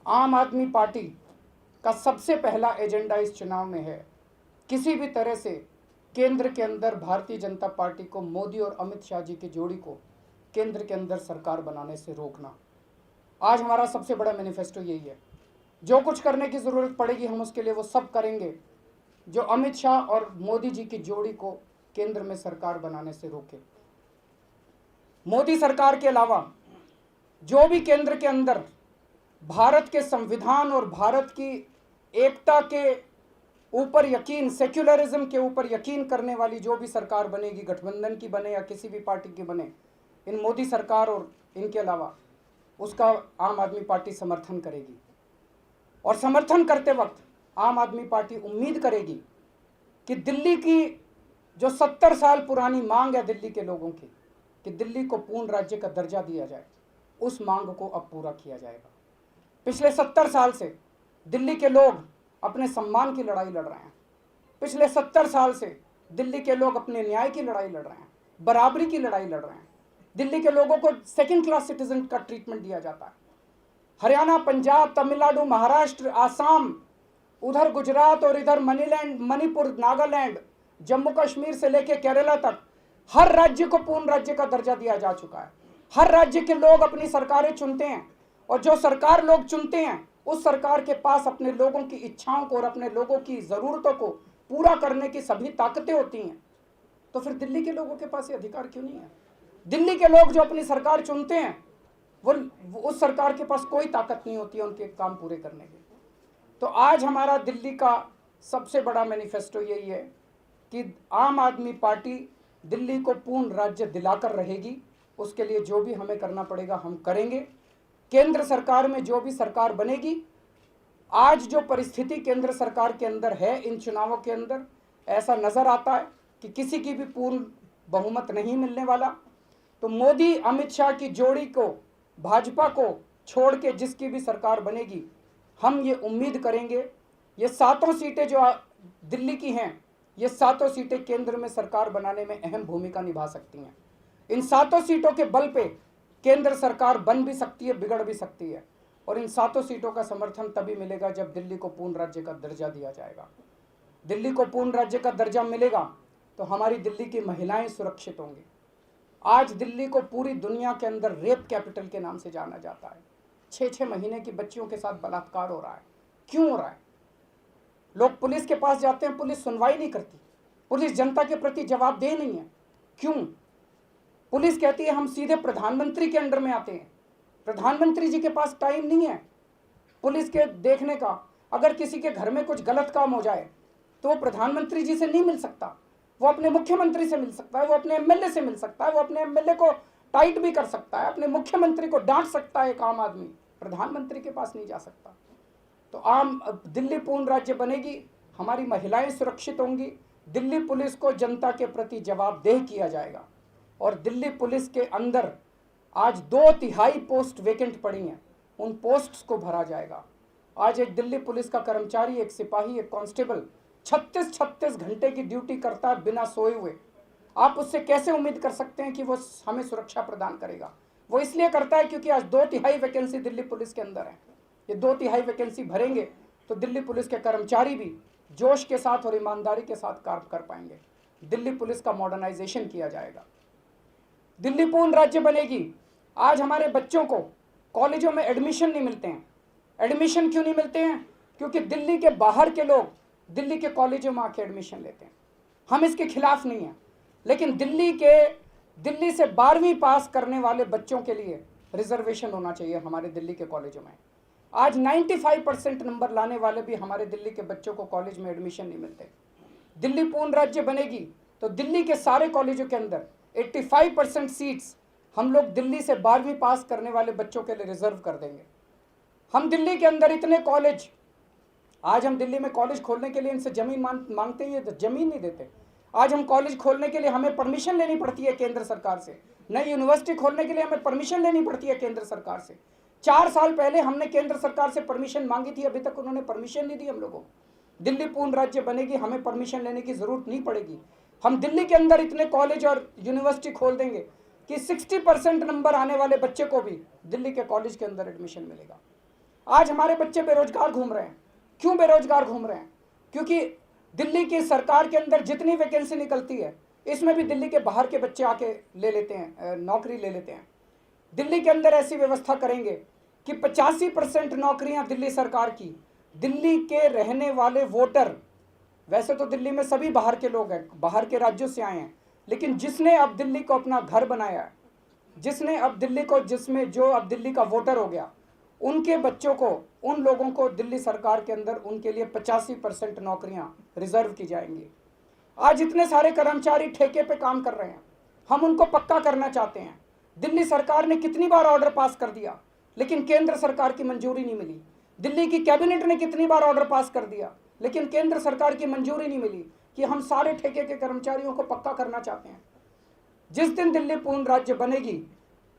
आम आदमी पार्टी का सबसे पहला एजेंडा इस चुनाव में है किसी भी तरह से केंद्र के अंदर भारतीय जनता पार्टी को, मोदी और अमित शाह जी की जोड़ी को केंद्र के अंदर सरकार बनाने से रोकना। आज हमारा सबसे बड़ा मैनिफेस्टो यही है। जो कुछ करने की ज़रूरत पड़ेगी हम उसके लिए वो सब करेंगे जो अमित शाह और मोदी जी की जोड़ी को केंद्र में सरकार बनाने से रोके। मोदी सरकार के अलावा जो भी केंद्र के अंदर भारत के संविधान और भारत की एकता के ऊपर यकीन, सेक्युलरिज्म के ऊपर यकीन करने वाली जो भी सरकार बनेगी, गठबंधन की बने या किसी भी पार्टी की बने, इन मोदी सरकार और इनके अलावा उसका आम आदमी पार्टी समर्थन करेगी। और समर्थन करते वक्त आम आदमी पार्टी उम्मीद करेगी कि दिल्ली की जो 70 साल पुरानी मांग है दिल्ली के लोगों की कि दिल्ली को पूर्ण राज्य का दर्जा दिया जाए, उस मांग को अब पूरा किया जाएगा। पिछले 70 साल से दिल्ली के लोग अपने सम्मान की लड़ाई लड़ रहे हैं। पिछले 70 साल से दिल्ली के लोग अपने न्याय की लड़ाई लड़ रहे हैं, बराबरी की लड़ाई लड़ रहे हैं। दिल्ली के लोगों को सेकंड क्लास सिटीजन का ट्रीटमेंट दिया जाता है। हरियाणा, पंजाब, तमिलनाडु, महाराष्ट्र, आसाम, उधर गुजरात और इधर मणिपुर, नागालैंड, जम्मू कश्मीर से लेकर केरला तक हर राज्य को पूर्ण राज्य का दर्जा दिया जा चुका है। हर राज्य के लोग अपनी सरकारें चुनते हैं और जो सरकार लोग चुनते हैं उस सरकार के पास अपने लोगों की इच्छाओं को और अपने लोगों की ज़रूरतों को पूरा करने की सभी ताकतें होती हैं। तो फिर दिल्ली के लोगों के पास ये अधिकार क्यों नहीं है? दिल्ली के लोग जो अपनी सरकार चुनते हैं वो उस सरकार के पास कोई ताकत नहीं होती है उनके काम पूरे करने की। तो आज हमारा दिल्ली का सबसे बड़ा मैनिफेस्टो यही है कि आम आदमी पार्टी दिल्ली को पूर्ण राज्य दिलाकर रहेगी। उसके लिए जो भी हमें करना पड़ेगा हम करेंगे। केंद्र सरकार में जो भी सरकार बनेगी, आज जो परिस्थिति केंद्र सरकार के अंदर है, इन चुनावों के अंदर ऐसा नज़र आता है कि किसी की भी पूर्ण बहुमत नहीं मिलने वाला। तो मोदी अमित शाह की जोड़ी को, भाजपा को छोड़ के जिसकी भी सरकार बनेगी, हम ये उम्मीद करेंगे ये 7 सीटें जो दिल्ली की हैं, ये 7 सीटें केंद्र में सरकार बनाने में अहम भूमिका निभा सकती हैं। इन 7 सीटों के बल पे केंद्र सरकार बन भी सकती है, बिगड़ भी सकती है। और इन 7 सीटों का समर्थन तभी मिलेगा जब दिल्ली को पूर्ण राज्य का दर्जा दिया जाएगा। दिल्ली को पूर्ण राज्य का दर्जा मिलेगा तो हमारी दिल्ली की महिलाएं सुरक्षित होंगी। आज दिल्ली को पूरी दुनिया के अंदर रेप कैपिटल के नाम से जाना जाता है। 6-6 महीने की बच्चियों के साथ बलात्कार हो रहा है। क्यों हो रहा है? लोग पुलिस के पास जाते हैं, पुलिस सुनवाई नहीं करती, पुलिस जनता के प्रति जवाबदेह नहीं है। क्यों? पुलिस कहती है हम सीधे प्रधानमंत्री के अंडर में आते हैं। प्रधानमंत्री जी के पास टाइम नहीं है पुलिस के देखने का। अगर किसी के घर में कुछ गलत काम हो जाए तो वो प्रधानमंत्री जी से नहीं मिल सकता, वो अपने मुख्यमंत्री से मिल सकता है, वो अपने एमएलए से मिल सकता है, वो अपने एमएलए को टाइट भी कर सकता है, अपने मुख्यमंत्री को डांट सकता है। एक आम आदमी प्रधानमंत्री के पास नहीं जा सकता। तो दिल्ली पूर्ण राज्य बनेगी, हमारी महिलाएं सुरक्षित होंगी, दिल्ली पुलिस को जनता के प्रति जवाबदेह किया जाएगा। और दिल्ली पुलिस के अंदर आज 2/3 पोस्ट वैकेंट पड़ी हैं, उन पोस्ट्स को भरा जाएगा। आज एक दिल्ली पुलिस का कर्मचारी, एक सिपाही, एक कांस्टेबल 36 घंटे की ड्यूटी करता है बिना सोए हुए। आप उससे कैसे उम्मीद कर सकते हैं कि वो हमें सुरक्षा प्रदान करेगा? वो इसलिए करता है क्योंकि आज 2/3 वैकेंसी दिल्ली पुलिस के अंदर है। ये 2/3 वैकेंसी भरेंगे तो दिल्ली पुलिस के कर्मचारी भी जोश के साथ और ईमानदारी के साथ काम कर पाएंगे। दिल्ली पुलिस का मॉडर्नाइजेशन किया जाएगा। दिल्ली पूर्ण राज्य बनेगी। आज हमारे बच्चों को कॉलेजों में एडमिशन नहीं मिलते हैं। एडमिशन क्यों नहीं मिलते हैं? क्योंकि दिल्ली के बाहर के लोग दिल्ली के कॉलेजों में आके एडमिशन लेते हैं। हम इसके खिलाफ नहीं हैं, लेकिन दिल्ली से 12वीं पास करने वाले बच्चों के लिए रिजर्वेशन होना चाहिए हमारे दिल्ली के कॉलेजों में। आज 95% नंबर लाने वाले भी हमारे दिल्ली के बच्चों को कॉलेज में एडमिशन नहीं मिलते। दिल्ली पूर्ण राज्य बनेगी तो दिल्ली के सारे कॉलेजों के अंदर 85% सीट्स हम लोग दिल्ली से 12वीं पास करने वाले बच्चों के लिए रिजर्व कर देंगे। हम दिल्ली के अंदर इतने कॉलेज, आज हम दिल्ली में कॉलेज खोलने के लिए इनसे जमीन मांगते हैं तो जमीन नहीं देते। आज हम कॉलेज खोलने के लिए हमें परमिशन लेनी पड़ती है केंद्र सरकार से। नई यूनिवर्सिटी खोलने के लिए हमें परमिशन लेनी पड़ती है केंद्र सरकार से। 4 साल पहले हमने केंद्र सरकार से परमिशन मांगी थी, अभी तक उन्होंने परमिशन नहीं दी हम लोगों को। दिल्ली पूर्ण राज्य बनेगी, हमें परमिशन लेने की जरूरत नहीं पड़ेगी। हम दिल्ली के अंदर इतने कॉलेज और यूनिवर्सिटी खोल देंगे कि 60% नंबर आने वाले बच्चे को भी दिल्ली के कॉलेज के अंदर एडमिशन मिलेगा। आज हमारे बच्चे बेरोजगार घूम रहे हैं। क्यों बेरोजगार घूम रहे हैं? क्योंकि दिल्ली की सरकार के अंदर जितनी वैकेंसी निकलती है, इसमें भी दिल्ली के बाहर के बच्चे आके ले लेते हैं, नौकरी ले लेते हैं। दिल्ली के अंदर ऐसी व्यवस्था करेंगे कि 85% नौकरियां दिल्ली सरकार की दिल्ली के रहने वाले वोटर, वैसे तो दिल्ली में सभी बाहर के लोग हैं, बाहर के राज्यों से आए हैं, लेकिन जिसने अब दिल्ली को अपना घर बनाया है, जिसने अब दिल्ली को, जिसमें जो अब दिल्ली का वोटर हो गया, उनके बच्चों को, उन लोगों को दिल्ली सरकार के अंदर उनके लिए 85% नौकरियां रिजर्व की जाएंगी। आज इतने सारे कर्मचारी ठेके पे काम कर रहे हैं, हम उनको पक्का करना चाहते हैं। दिल्ली सरकार ने कितनी बार ऑर्डर पास कर दिया, लेकिन केंद्र सरकार की मंजूरी नहीं मिली। दिल्ली की कैबिनेट ने कितनी बार ऑर्डर पास कर दिया, लेकिन केंद्र सरकार की मंजूरी नहीं मिली कि हम सारे ठेके के कर्मचारियों को पक्का करना चाहते हैं। जिस दिन दिल्ली पूर्ण राज्य बनेगी,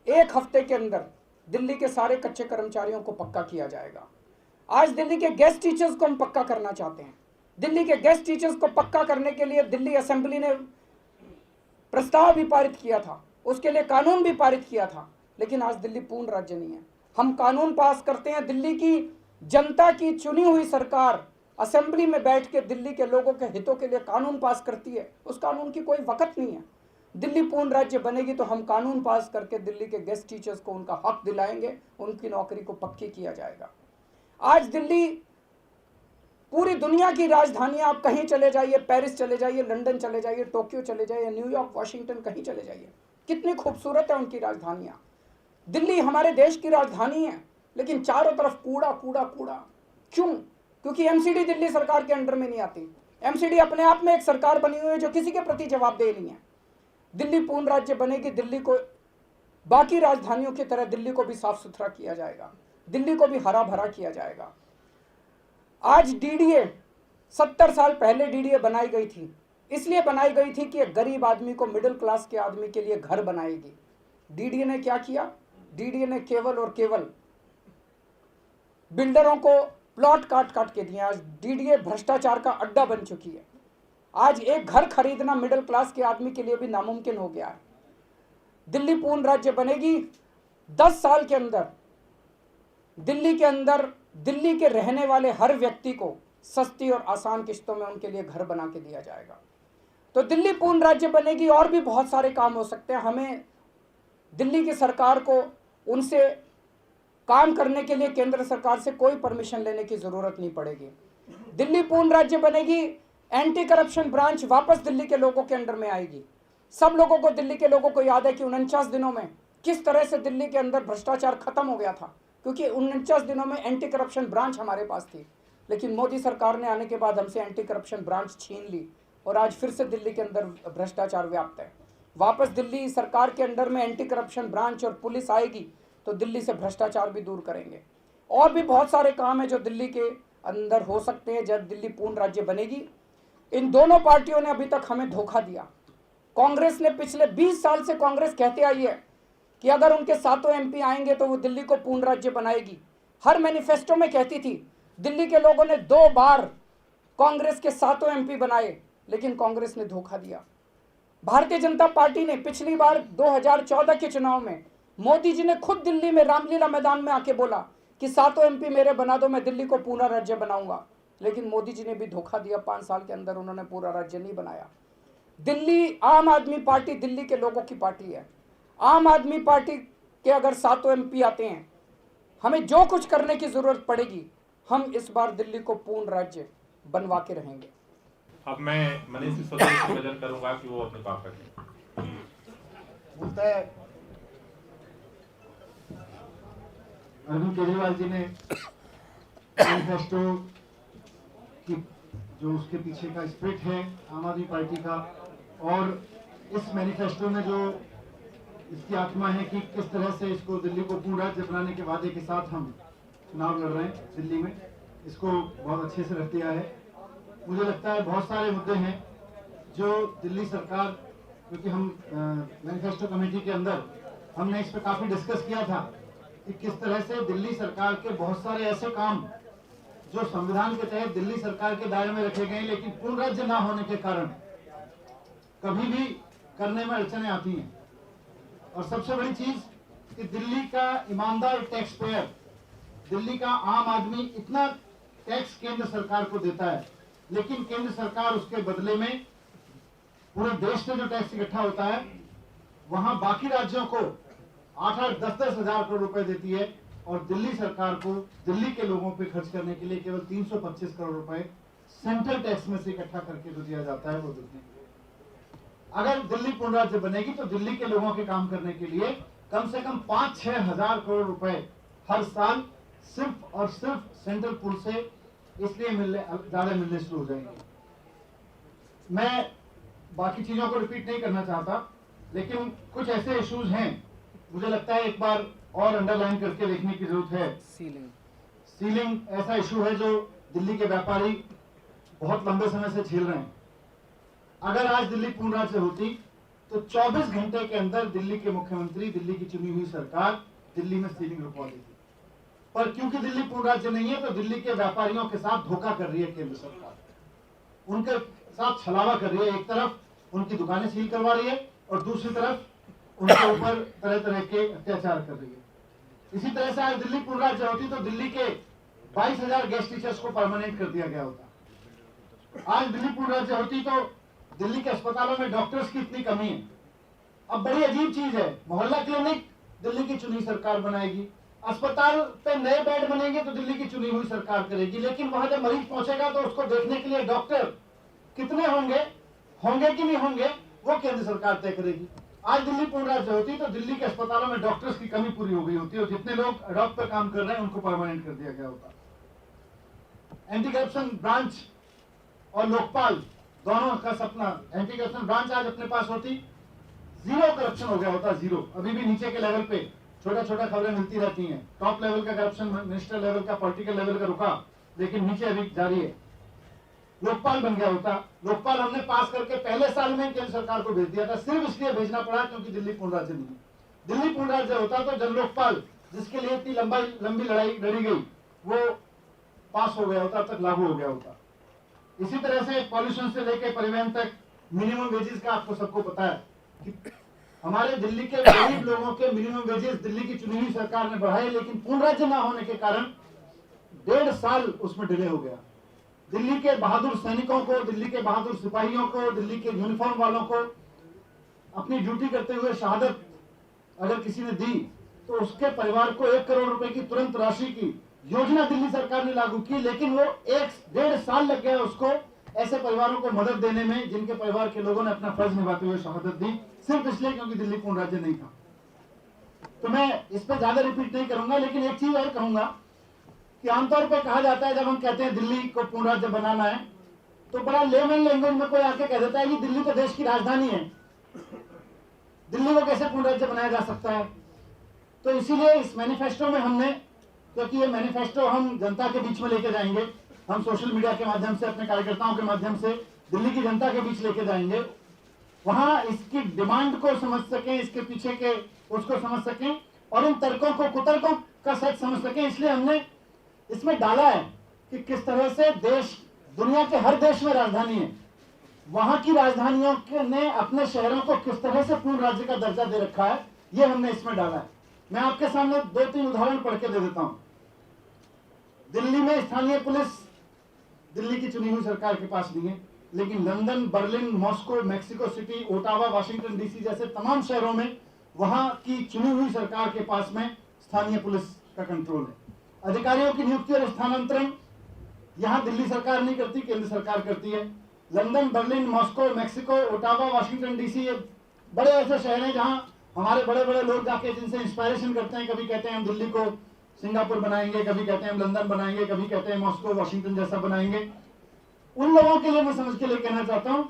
1 हफ्ते के अंदर दिल्ली के सारे कच्चे कर्मचारियों को पक्का किया जाएगा। आज दिल्ली के गेस्ट टीचर्स को हम पक्का करना चाहते हैं। दिल्ली के गेस्ट टीचर्स को पक्का करने के लिए दिल्ली असेंबली ने प्रस्ताव भी पारित किया था, उसके लिए कानून भी पारित किया था, लेकिन आज दिल्ली पूर्ण राज्य नहीं है। हम कानून पास करते हैं, दिल्ली की जनता की चुनी हुई सरकार असेंबली में बैठ के दिल्ली के लोगों के हितों के लिए कानून पास करती है, उस कानून की कोई वक़्त नहीं है। दिल्ली पूर्ण राज्य बनेगी तो हम कानून पास करके दिल्ली के गेस्ट टीचर्स को उनका हक दिलाएंगे, उनकी नौकरी को पक्की किया जाएगा। आज दिल्ली पूरी दुनिया की राजधानी, आप कहीं चले जाइए, पेरिस चले जाइए, लंदन चले जाइए, टोक्यो चले जाइए, न्यूयॉर्क, वाशिंगटन, कहीं चले जाइए, कितनी खूबसूरत है उनकी राजधानियाँ। दिल्ली हमारे देश की राजधानी है, लेकिन चारों तरफ कूड़ा कूड़ा कूड़ा। क्यों? क्योंकि एमसीडी दिल्ली सरकार के अंडर में नहीं आती। एमसीडी अपने आप में एक सरकार बनी हुई है जो किसी के प्रति जवाबदेह नहीं है। दिल्ली पूर्ण राज्य बनेगी, दिल्ली को बाकी राजधानियों की तरह दिल्ली को भी साफ सुथरा किया जाएगा, दिल्ली को भी हरा भरा किया जाएगा। आज डीडीए 70 साल पहले डीडीए बनाई गई थी, इसलिए बनाई गई थी कि एक गरीब आदमी को, मिडिल क्लास के आदमी के लिए घर बनाएगी। डीडीए ने क्या किया? डीडीए ने केवल और केवल बिल्डरों को प्लॉट काट काट के दिए। आज डीडीए भ्रष्टाचार का अड्डा बन चुकी है। आज एक घर खरीदना मिडिल क्लास के आदमी के लिए भी नामुमकिन हो गया है। दिल्ली पूर्ण राज्य बनेगी, 10 साल के अंदर दिल्ली के अंदर दिल्ली के रहने वाले हर व्यक्ति को सस्ती और आसान किस्तों में उनके लिए घर बना के दिया जाएगा। तो दिल्ली पूर्ण राज्य बनेगी, और भी बहुत सारे काम हो सकते हैं। हमें दिल्ली की सरकार को उनसे काम करने के लिए केंद्र सरकार से कोई परमिशन लेने की जरूरत नहीं पड़ेगी। दिल्ली पूर्ण राज्य बनेगी, एंटी करप्शन ब्रांच वापस दिल्ली के लोगों के अंडर में आएगी। सब लोगों को, दिल्ली के लोगों को याद है कि 49 दिनों में किस तरह से दिल्ली के अंदर भ्रष्टाचार खत्म हो गया था, क्योंकि 49 दिनों में एंटी करप्शन ब्रांच हमारे पास थी। लेकिन मोदी सरकार ने आने के बाद हमसे एंटी करप्शन ब्रांच छीन ली और आज फिर से दिल्ली के अंदर भ्रष्टाचार व्याप्त है। वापस दिल्ली सरकार के अंडर में एंटी करप्शन ब्रांच और पुलिस आएगी तो दिल्ली से भ्रष्टाचार भी दूर करेंगे। और भी बहुत सारे काम हैं जो दिल्ली के अंदर हो सकते हैं जब दिल्ली पूर्ण राज्य बनेगी। इन दोनों पार्टियों ने अभी तक हमें धोखा दिया। कांग्रेस ने पिछले 20 साल से कांग्रेस कहते आई है कि अगर उनके 7 एमपी आएंगे तो वो दिल्ली को पूर्ण राज्य बनाएगी। हर मैनिफेस्टो में कहती थी। दिल्ली के लोगों ने 2 बार कांग्रेस के 7 एमपी बनाए, लेकिन कांग्रेस ने धोखा दिया। भारतीय जनता पार्टी ने पिछली बार 2014 के चुनाव में मोदी जी ने खुद दिल्ली में रामलीला मैदान में आके बोला कि 7 एमपी मेरे बना दो, मैं दिल्ली को पूरा राज्य बनाऊंगा। लेकिन मोदी जी ने भी धोखा दिया, 5 साल के अंदर उन्होंने पूरा राज्य नहीं बनाया। दिल्ली आम आदमी पार्टी दिल्ली के लोगों की पार्टी है। आम आदमी पार्टी के अगर 7 एमपी आते हैं, हमें जो कुछ करने की जरूरत पड़ेगी, हम इस बार दिल्ली को पूर्ण राज्य बनवा के रहेंगे। अब मैं मनीष सिसोदिया से निवेदन करूंगा कि वो अपनी बात रखें। अरविंद केजरीवाल जी ने मैनिफेस्टो की जो उसके पीछे का स्पिरिट है आम आदमी पार्टी का, और इस मैनिफेस्टो में जो इसकी आत्मा है कि किस तरह से इसको दिल्ली को पूर्ण राज्य बनाने के वादे के साथ हम चुनाव लड़ रहे हैं दिल्ली में, इसको बहुत अच्छे से रख दिया है। मुझे लगता है बहुत सारे मुद्दे हैं जो दिल्ली सरकार, क्योंकि हम मैनिफेस्टो कमेटी के अंदर हमने इस पर काफी डिस्कस किया था कि किस तरह से दिल्ली सरकार के बहुत सारे ऐसे काम जो संविधान के तहत दिल्ली सरकार के दायरे में रखे गए, लेकिन पूर्ण राज्य ना होने के कारण कभी भी करने में अड़चने आती हैं। और सबसे बड़ी चीज कि दिल्ली का ईमानदार टैक्स पेयर दिल्ली का आम आदमी इतना टैक्स केंद्र सरकार को देता है, लेकिन केंद्र सरकार उसके बदले में पूरे देश से जो टैक्स इकट्ठा होता है वहां बाकी राज्यों को 8-8, 10-10 हजार करोड़ रुपए देती है, और दिल्ली सरकार को दिल्ली के लोगों पे खर्च करने के लिए केवल 325 करोड़ रुपए सेंट्रल टैक्स में से इकट्ठा करके जो दिया जाता है वो देते हैं। अगर दिल्ली पूर्ण राज्य बनेगी तो दिल्ली के लोगों के काम करने के लिए कम से कम 5-6 हजार करोड़ रुपए हर साल सिर्फ और सिर्फ सेंट्रल पूल से इसलिए ज्यादा मिलने शुरू हो जाएंगे। मैं बाकी चीजों को रिपीट नहीं करना चाहता, लेकिन कुछ ऐसे इश्यूज हैं मुझे लगता है एक बार और अंडरलाइन करके देखने की जरूरत है। सीलिंग ऐसा इशू है जो दिल्ली के व्यापारी बहुत लंबे समय से झेल रहे हैं। अगर आज दिल्ली पूर्ण राज्य होती तो 24 घंटे के अंदर दिल्ली के मुख्यमंत्री, दिल्ली की चुनी हुई सरकार दिल्ली में सीलिंग रुकवा देती, पर क्योंकि दिल्ली पूर्ण राज्य नहीं है तो दिल्ली के व्यापारियों के साथ धोखा कर रही है केंद्र सरकार, उनके साथ छलावा कर रही है। एक तरफ उनकी दुकानें सील करवा रही है और दूसरी तरफ उनके ऊपर तरह तरह के अत्याचार कर रही है। इसी तरह से आज दिल्ली पूर्ण राज्य होती तो दिल्ली के 22,000 गेस्ट टीचर्स को परमानेंट कर दिया गया होता। आज दिल्ली पूर्ण राज्य होती तो दिल्ली के अस्पतालों में डॉक्टर्स की इतनी कमी है। अब बड़ी अजीब चीज है, मोहल्ला क्लिनिक दिल्ली की चुनी सरकार बनाएगी, अस्पताल पे नए बेड बनेंगे तो दिल्ली की चुनी हुई सरकार करेगी, लेकिन वहां जब मरीज पहुंचेगा तो उसको देखने के लिए डॉक्टर कितने होंगे कि नहीं होंगे वो केंद्र सरकार तय करेगी। आज दिल्ली पूर्ण राज्य होती तो दिल्ली के अस्पतालों में डॉक्टर्स की कमी पूरी हो गई होती और जितने लोग अडॉप्ट पे काम कर रहे हैं उनको परमानेंट कर दिया गया होता। एंटी करप्शन ब्रांच और लोकपाल दोनों का सपना, एंटी करप्शन ब्रांच आज अपने पास होती, जीरो करप्शन हो गया होता, जीरो। अभी भी नीचे के लेवल पे छोटा छोटा खबरें मिलती रहती हैं, टॉप लेवल का करप्शन, मिनिस्टर लेवल का, पॉलिटिकल लेवल का रुका, लेकिन नीचे अभी जारी है। लोकपाल बन गया होता, लोकपाल हमने पास करके पहले साल में केंद्र सरकार को भेज दिया था, सिर्फ इसलिए भेजना पड़ा क्योंकि दिल्ली पूर्ण राज्य नहीं। दिल्ली पूर्ण राज्य होता तो जन लोकपाल जिसके लिए इतनी लंबी लड़ाई लड़ी गई वो पास हो गया होता, तक लागू हो गया होता। इसी तरह से पॉल्यूशन से लेकर परिवहन तक मिनिमम वेजेस का आपको सबको पता है कि हमारे दिल्ली के गरीब लोगों के मिनिमम वेजेस दिल्ली की चुनी हुई सरकार ने बढ़ाए, लेकिन पूर्ण राज्य न होने के कारण 1.5 साल उसमें डिले हो गया। दिल्ली के बहादुर सैनिकों को, दिल्ली के बहादुर सिपाहियों को, दिल्ली के यूनिफॉर्म वालों को अपनी ड्यूटी करते हुए शहादत अगर किसी ने दी तो उसके परिवार को 1 करोड़ रुपए की तुरंत राशि की योजना दिल्ली सरकार ने लागू की, लेकिन वो 1-1.5 साल लग गया उसको ऐसे परिवारों को मदद देने में जिनके परिवार के लोगों ने अपना फर्ज निभाते हुए शहादत दी, सिर्फ इसलिए क्योंकि दिल्ली पूर्ण राज्य नहीं था। तो मैं इस पर ज्यादा रिपीट नहीं करूंगा, लेकिन एक चीज और कहूंगा कि आमतौर पर कहा जाता है जब हम कहते हैं दिल्ली को पूर्ण राज्य बनाना है तो बड़ा लेमन लैंग्वेज में कोई आके कह देता है कि दिल्ली तो देश की राजधानी है, दिल्ली को कैसे पूर्ण राज्य बनाया जा सकता है। तो इसीलिए इस मैनिफेस्टो में हमने, क्योंकि ये मैनिफेस्टो हम जनता के बीच में लेके जाएंगे, हम सोशल मीडिया के माध्यम से, अपने कार्यकर्ताओं के माध्यम से दिल्ली की जनता के बीच लेके जाएंगे, वहां इसकी डिमांड को समझ सकें, इसके पीछे के उसको समझ सकें और इन तर्कों को, कुतर्कों का सच समझ सकें। इसलिए हमने इसमें डाला है कि किस तरह से देश, दुनिया के हर देश में राजधानी है, वहां की राजधानियों ने अपने शहरों को किस तरह से पूर्ण राज्य का दर्जा दे रखा है, ये हमने इसमें डाला है। मैं आपके सामने 2-3 उदाहरण पढ़ के दे देता हूं। दिल्ली में स्थानीय पुलिस दिल्ली की चुनी हुई सरकार के पास नहीं है, लेकिन London, Berlin, Moscow, Mexico city, Ottawa, Washington DC जैसे तमाम शहरों में वहां की चुनी हुई सरकार के पास में स्थानीय पुलिस का कंट्रोल है। अधिकारियों की नियुक्ति और स्थानांतरण यहां दिल्ली सरकार नहीं करती, केंद्र सरकार करती है। London, Berlin, Moscow, Mexico, Ottawa, Washington DC, ये बड़े ऐसे शहर हैं जहां हमारे बड़े बड़े लोग जाके जिनसे इंस्पायरेशन करते हैं, कभी कहते हैं हम दिल्ली को सिंगापुर बनाएंगे, कभी कहते हैं हम लंदन बनाएंगे, कभी कहते हैं मॉस्को, वाशिंगटन जैसा बनाएंगे। उन लोगों के लिए मैं समझ के लिए कहना चाहता हूं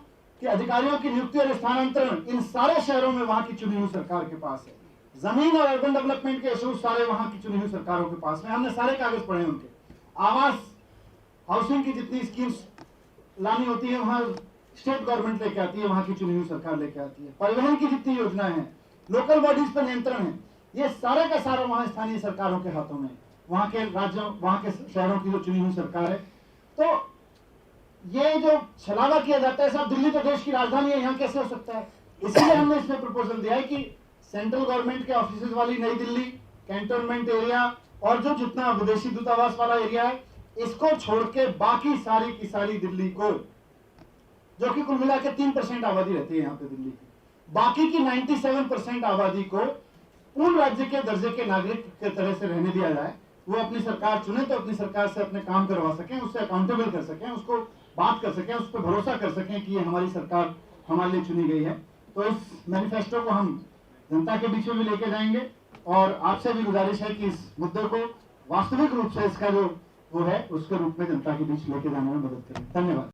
कि अधिकारियों की नियुक्ति और स्थानांतरण इन सारे शहरों में वहां की चुनी हुई सरकार के पास है। जमीन और अर्बन डेवलपमेंट के इश्यूज सारे वहां की चुनी हुई सरकारों के पास में, हमने सारे कागज पढ़े उनके। आवास, हाउसिंग की जितनी स्कीम्स लानी होती है वहां स्टेट गवर्नमेंट लेके आती है, वहां की चुनी हुई सरकार लेके आती है। परिवहन की जितनी योजनाएं हैं, लोकल बॉडीज पर नियंत्रण है, ये सारा का सारा वहां स्थानीय सरकारों के हाथों में, वहां के राज्यों, वहां के शहरों की जो चुनी हुई सरकार है। तो ये जो छलावा किया जाता है साहब, दिल्ली तो देश की राजधानी है, यहाँ कैसे हो सकता है? इसीलिए हमने इसमें प्रपोजल दिया है कि सेंट्रल गवर्नमेंट के ऑफिस वाली नई दिल्ली, कैंटोनमेंट एरिया और जो जितना विदेशी दूतावास वाला एरिया है इसको छोड़ के बाकी सारी की सारी दिल्ली को, जो कि कुल मिला के 3% आबादी रहती है यहाँ पे दिल्ली की, बाकी की 97% आबादी को उन राज्य के दर्जे के नागरिक के तरह से रहने दिया जाए। वो अपनी सरकार चुने तो अपनी सरकार से अपने काम करवा सकें, उससे अकाउंटेबल कर सकें, उसको बात कर सकें, उस पर भरोसा कर सकें कि ये हमारी सरकार हमारे लिए चुनी गई है। तो इस मैनिफेस्टो को हम जनता के बीच में भी लेके जाएंगे और आपसे भी गुजारिश है कि इस मुद्दे को वास्तविक रूप से इसका जो वो है उसके रूप में जनता के बीच लेके जाने में मदद करें। धन्यवाद।